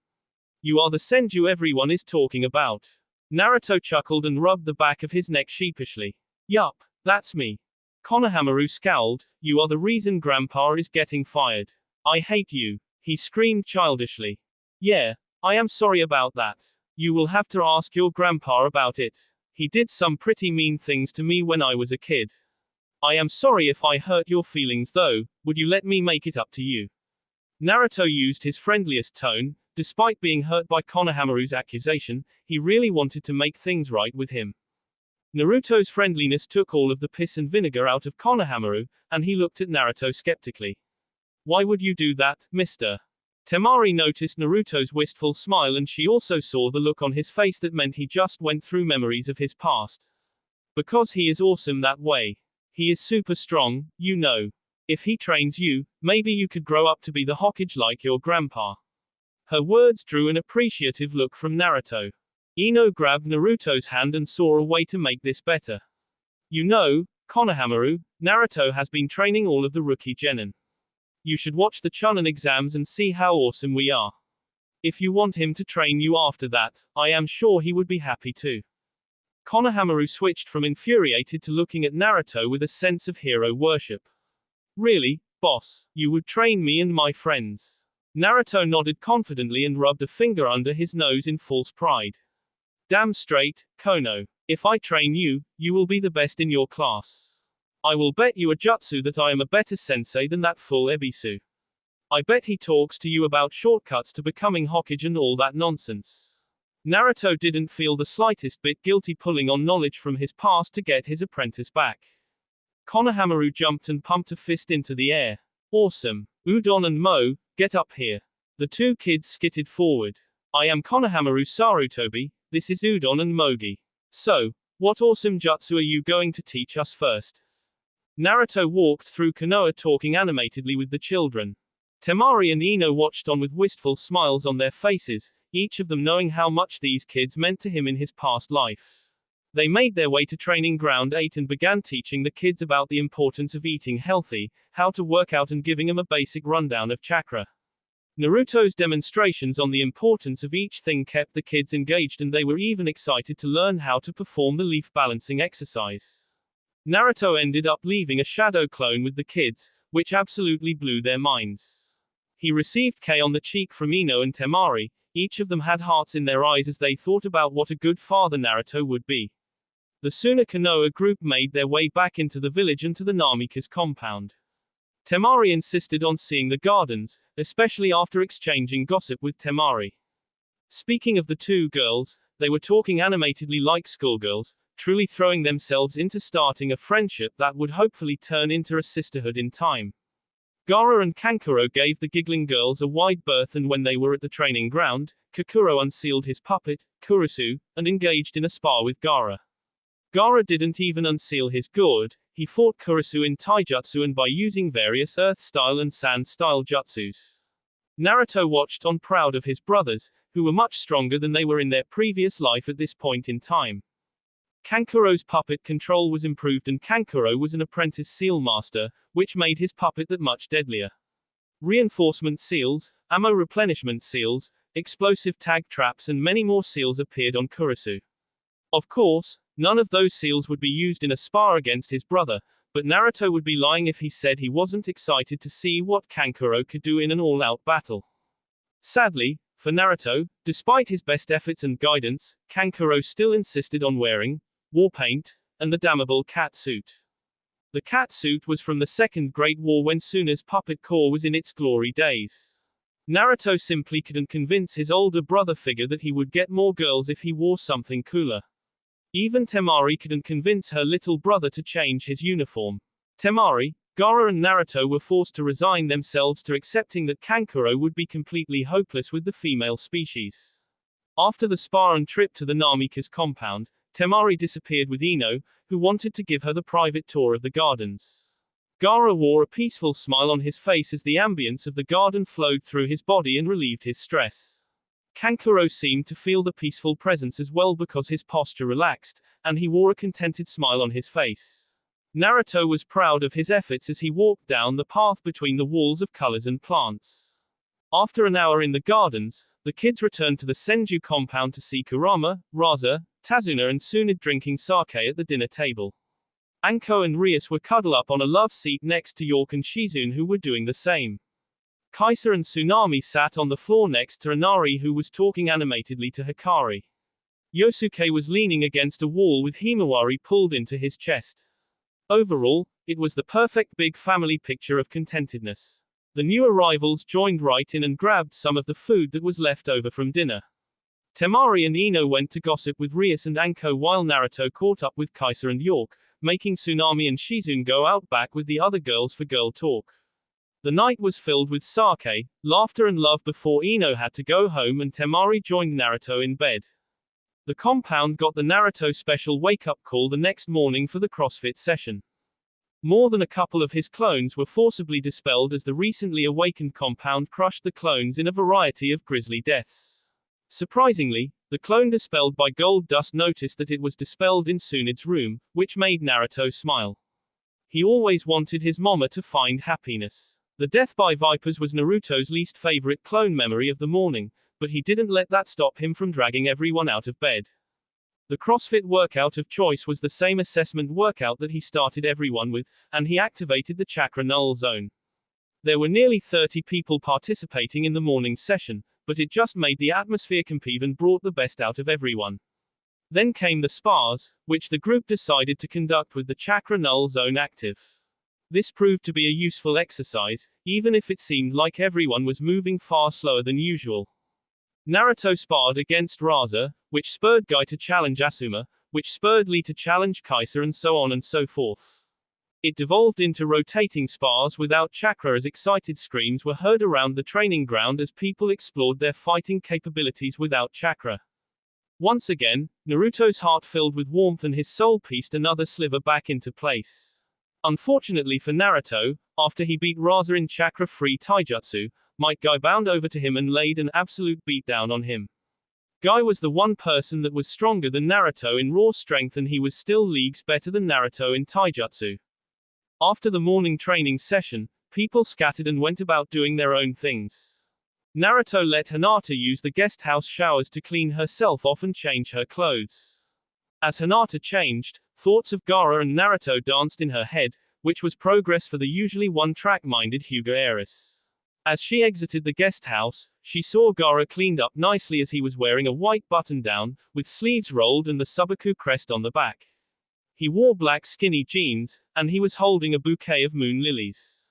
You are the Senju everyone is talking about. Naruto chuckled and rubbed the back of his neck sheepishly. Yup, that's me. Konohamaru scowled. You are the reason Grandpa is getting fired. I hate you. He screamed childishly. Yeah, I am sorry about that. You will have to ask your grandpa about it. He did some pretty mean things to me when I was a kid. I am sorry if I hurt your feelings though, would you let me make it up to you? Naruto used his friendliest tone. Despite being hurt by Konohamaru's accusation, he really wanted to make things right with him. Naruto's friendliness took all of the piss and vinegar out of Konohamaru, and he looked at Naruto skeptically. Why would you do that, mister? Temari noticed Naruto's wistful smile and she also saw the look on his face that meant he just went through memories of his past. Because he is awesome that way. He is super strong, you know. If he trains you, maybe you could grow up to be the Hokage like your grandpa. Her words drew an appreciative look from Naruto. Ino grabbed Naruto's hand and saw a way to make this better. You know, Konohamaru, Naruto has been training all of the rookie genin. You should watch the Chunin exams and see how awesome we are. If you want him to train you after that, I am sure he would be happy too. Konohamaru switched from infuriated to looking at Naruto with a sense of hero worship. Really, boss, you would train me and my friends? Naruto nodded confidently and rubbed a finger under his nose in false pride. Damn straight, Kono. If I train you, you will be the best in your class. I will bet you a jutsu that I am a better sensei than that fool Ebisu. I bet he talks to you about shortcuts to becoming Hokage and all that nonsense. Naruto didn't feel the slightest bit guilty pulling on knowledge from his past to get his apprentice back. Konohamaru jumped and pumped a fist into the air. Awesome. Udon and Mo, get up here. The two kids skittered forward. I am Konohamaru Sarutobi, this is Udon and Mogi. So, what awesome jutsu are you going to teach us first? Naruto walked through Konoha talking animatedly with the children. Temari and Ino watched on with wistful smiles on their faces, each of them knowing how much these kids meant to him in his past life. They made their way to training ground 8 and began teaching the kids about the importance of eating healthy, how to work out and giving them a basic rundown of chakra. Naruto's demonstrations on the importance of each thing kept the kids engaged and they were even excited to learn how to perform the leaf balancing exercise. Naruto ended up leaving a shadow clone with the kids, which absolutely blew their minds. He received K on the cheek from Ino and Temari, each of them had hearts in their eyes as they thought about what a good father Naruto would be. The Suna Konoha group made their way back into the village and to the Namika's compound. Temari insisted on seeing the gardens, especially after exchanging gossip with Temari. Speaking of the two girls, they were talking animatedly like schoolgirls, truly throwing themselves into starting a friendship that would hopefully turn into a sisterhood in time. Gaara and Kankuro gave the giggling girls a wide berth and when they were at the training ground, Kakuro unsealed his puppet, Kurisu, and engaged in a spar with Gaara. Gaara didn't even unseal his gourd, he fought Kurisu in taijutsu and by using various earth-style and sand-style jutsus. Naruto watched on proud of his brothers, who were much stronger than they were in their previous life at this point in time. Kankuro's puppet control was improved and Kankuro was an apprentice seal master, which made his puppet that much deadlier. Reinforcement seals, ammo replenishment seals, explosive tag traps and many more seals appeared on Kurisu. Of course, none of those seals would be used in a spar against his brother, but Naruto would be lying if he said he wasn't excited to see what Kankuro could do in an all-out battle. Sadly, for Naruto, despite his best efforts and guidance, Kankuro still insisted on wearing war paint and the damnable cat suit. The cat suit was from the Second Great War when Suna's puppet corps was in its glory days. Naruto simply couldn't convince his older brother figure that he would get more girls if he wore something cooler. Even Temari couldn't convince her little brother to change his uniform. Temari, Gaara and Naruto were forced to resign themselves to accepting that Kankuro would be completely hopeless with the female species. After the spar and trip to the Namika's compound, Temari disappeared with Ino, who wanted to give her the private tour of the gardens. Gaara wore a peaceful smile on his face as the ambience of the garden flowed through his body and relieved his stress. Kankuro seemed to feel the peaceful presence as well because his posture relaxed, and he wore a contented smile on his face. Naruto was proud of his efforts as he walked down the path between the walls of colors and plants. After an hour in the gardens, the kids returned to the Senju compound to see Kurama, Raza, Tazuna and Suna drinking sake at the dinner table. Anko and Rias were cuddled up on a love seat next to York and Shizune who were doing the same. Kaisa and Tsunami sat on the floor next to Inari who was talking animatedly to Hikari. Yosuke was leaning against a wall with Himawari pulled into his chest. Overall, it was the perfect big family picture of contentedness. The new arrivals joined right in and grabbed some of the food that was left over from dinner. Temari and Ino went to gossip with Rias and Anko while Naruto caught up with Kaisa and York, making Tsunami and Shizune go out back with the other girls for girl talk. The night was filled with sake, laughter and love before Ino had to go home and Temari joined Naruto in bed. The compound got the Naruto special wake-up call the next morning for the CrossFit session. More than a couple of his clones were forcibly dispelled as the recently awakened compound crushed the clones in a variety of grisly deaths. Surprisingly, the clone dispelled by Gold Dust noticed that it was dispelled in Suna's room, which made Naruto smile. He always wanted his mama to find happiness. The death by vipers was Naruto's least favorite clone memory of the morning, but he didn't let that stop him from dragging everyone out of bed. The CrossFit workout of choice was the same assessment workout that he started everyone with, and he activated the chakra null zone. There were nearly 30 people participating in the morning session, but it just made the atmosphere competitive and brought the best out of everyone. Then came the spars, which the group decided to conduct with the chakra null zone active. This proved to be a useful exercise, even if it seemed like everyone was moving far slower than usual. Naruto sparred against Raza, which spurred Guy to challenge Asuma, which spurred Lee to challenge Kaiser and so on and so forth. It devolved into rotating spars without chakra as excited screams were heard around the training ground as people explored their fighting capabilities without chakra. Once again, Naruto's heart filled with warmth and his soul pieced another sliver back into place. Unfortunately for Naruto, after he beat Raza in chakra-free taijutsu, Might Guy bound over to him and laid an absolute beatdown on him. Guy was the one person that was stronger than Naruto in raw strength and he was still leagues better than Naruto in taijutsu. After the morning training session, people scattered and went about doing their own things. Naruto let Hinata use the guest house showers to clean herself off and change her clothes. As Hinata changed, thoughts of Gaara and Naruto danced in her head, which was progress for the usually one-track-minded Hyuga heiress. As she exited the guest house, she saw Gaara cleaned up nicely as he was wearing a white button-down, with sleeves rolled and the Subaku crest on the back. He wore black skinny jeans, and he was holding a bouquet of moon lilies.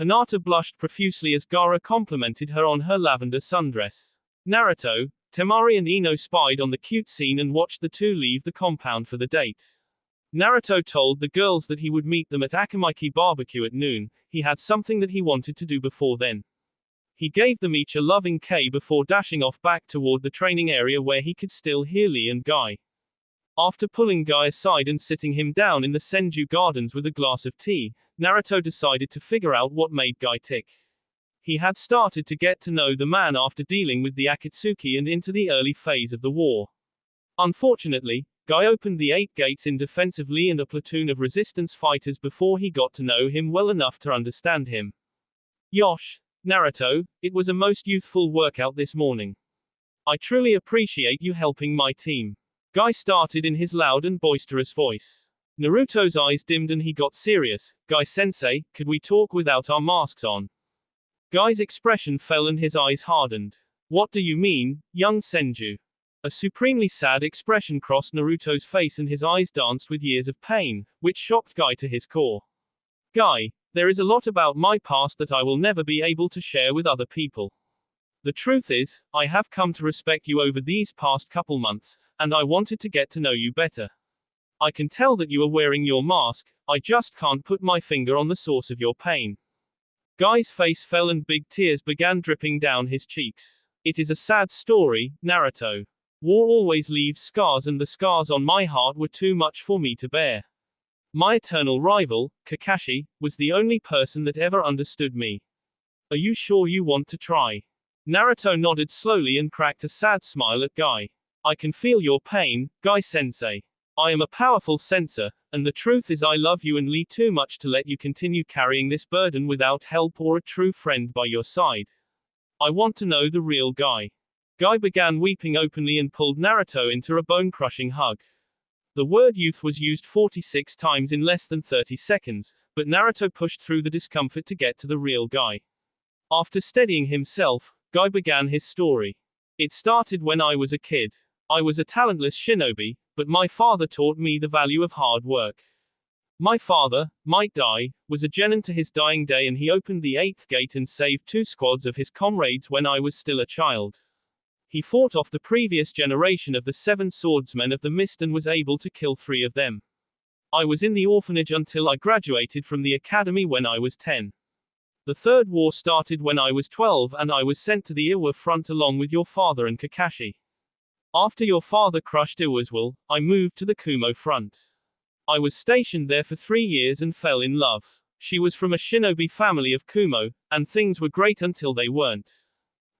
Hinata blushed profusely as Gaara complimented her on her lavender sundress. Naruto, Temari and Ino spied on the cute scene and watched the two leave the compound for the date. Naruto told the girls that he would meet them at Akamaiki barbecue at noon. He had something that he wanted to do before then. He gave them each a loving K before dashing off back toward the training area where he could still hear Lee and Guy. After pulling Guy aside and sitting him down in the Senju Gardens with a glass of tea, Naruto decided to figure out what made Guy tick. He had started to get to know the man after dealing with the Akatsuki and into the early phase of the war. Unfortunately, Guy opened the 8 gates in defense of Lee and a platoon of resistance fighters before he got to know him well enough to understand him. Yosh, Naruto, it was a most youthful workout this morning. I truly appreciate you helping my team. Guy started in his loud and boisterous voice. Naruto's eyes dimmed and he got serious. Guy-sensei, could we talk without our masks on? Guy's expression fell and his eyes hardened. What do you mean, young Senju? A supremely sad expression crossed Naruto's face and his eyes danced with years of pain, which shocked Guy to his core. Guy, there is a lot about my past that I will never be able to share with other people. The truth is, I have come to respect you over these past couple months, and I wanted to get to know you better. I can tell that you are wearing your mask, I just can't put my finger on the source of your pain. Guy's face fell and big tears began dripping down his cheeks. It is a sad story, Naruto. War always leaves scars and the scars on my heart were too much for me to bear. My eternal rival, Kakashi, was the only person that ever understood me. Are you sure you want to try? Naruto nodded slowly and cracked a sad smile at Guy. I can feel your pain, Guy-sensei. I am a powerful sensor, and the truth is I love you and Lee too much to let you continue carrying this burden without help or a true friend by your side. I want to know the real Guy. Guy began weeping openly and pulled Naruto into a bone-crushing hug. The word youth was used 46 times in less than 30 seconds, but Naruto pushed through the discomfort to get to the real Guy. After steadying himself, Guy began his story. It started when I was a kid. I was a talentless shinobi, but my father taught me the value of hard work. My father, Might Guy, was a genin to his dying day and he opened the 8th gate and saved 2 squads of his comrades when I was still a child. He fought off the previous generation of the 7 swordsmen of the mist and was able to kill 3 of them. I was in the orphanage until I graduated from the academy when I was 10. The third war started when I was 12 and I was sent to the Iwa front along with your father and Kakashi. After your father crushed Iwa's will, I moved to the Kumo front. I was stationed there for 3 years and fell in love. She was from a shinobi family of Kumo, and things were great until they weren't.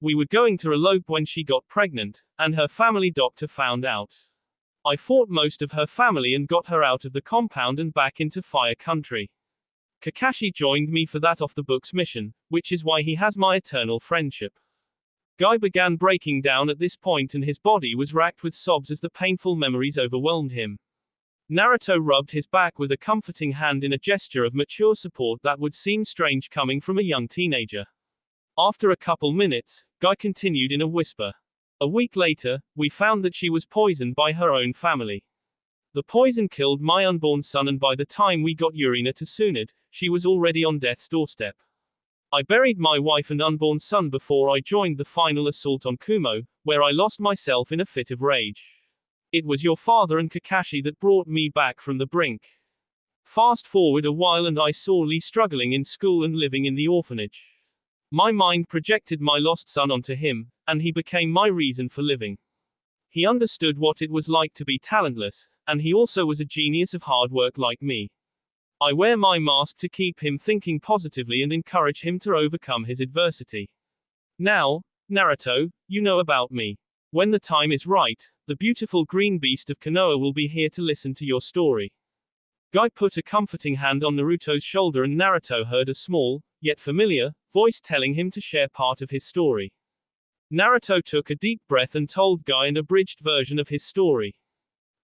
We were going to elope when she got pregnant, and her family doctor found out. I fought most of her family and got her out of the compound and back into Fire Country. Kakashi joined me for that off-the-books mission, which is why he has my eternal friendship. Guy began breaking down at this point and his body was racked with sobs as the painful memories overwhelmed him. Naruto rubbed his back with a comforting hand in a gesture of mature support that would seem strange coming from a young teenager. After a couple minutes, Guy continued in a whisper. A week later, we found that she was poisoned by her own family. The poison killed my unborn son and by the time we got Yurina to Tsunade, she was already on death's doorstep. I buried my wife and unborn son before I joined the final assault on Kumo, where I lost myself in a fit of rage. It was your father and Kakashi that brought me back from the brink. Fast forward a while and I saw Lee struggling in school and living in the orphanage. My mind projected my lost son onto him, and he became my reason for living. He understood what it was like to be talentless, and he also was a genius of hard work like me. I wear my mask to keep him thinking positively and encourage him to overcome his adversity. Now, Naruto, you know about me. When the time is right, the beautiful green beast of Konoha will be here to listen to your story. Guy put a comforting hand on Naruto's shoulder and Naruto heard a small, yet familiar, voice telling him to share part of his story. Naruto took a deep breath and told Guy an abridged version of his story.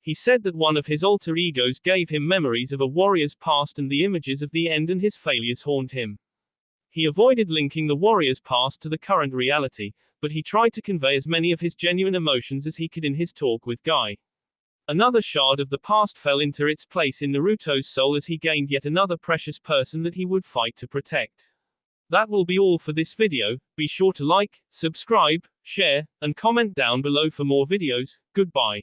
He said that one of his alter egos gave him memories of a warrior's past and the images of the end and his failures haunt him. He avoided linking the warrior's past to the current reality, but he tried to convey as many of his genuine emotions as he could in his talk with Guy. Another shard of the past fell into its place in Naruto's soul as he gained yet another precious person that he would fight to protect. That will be all for this video. Be sure to like, subscribe, share, and comment down below for more videos. Goodbye.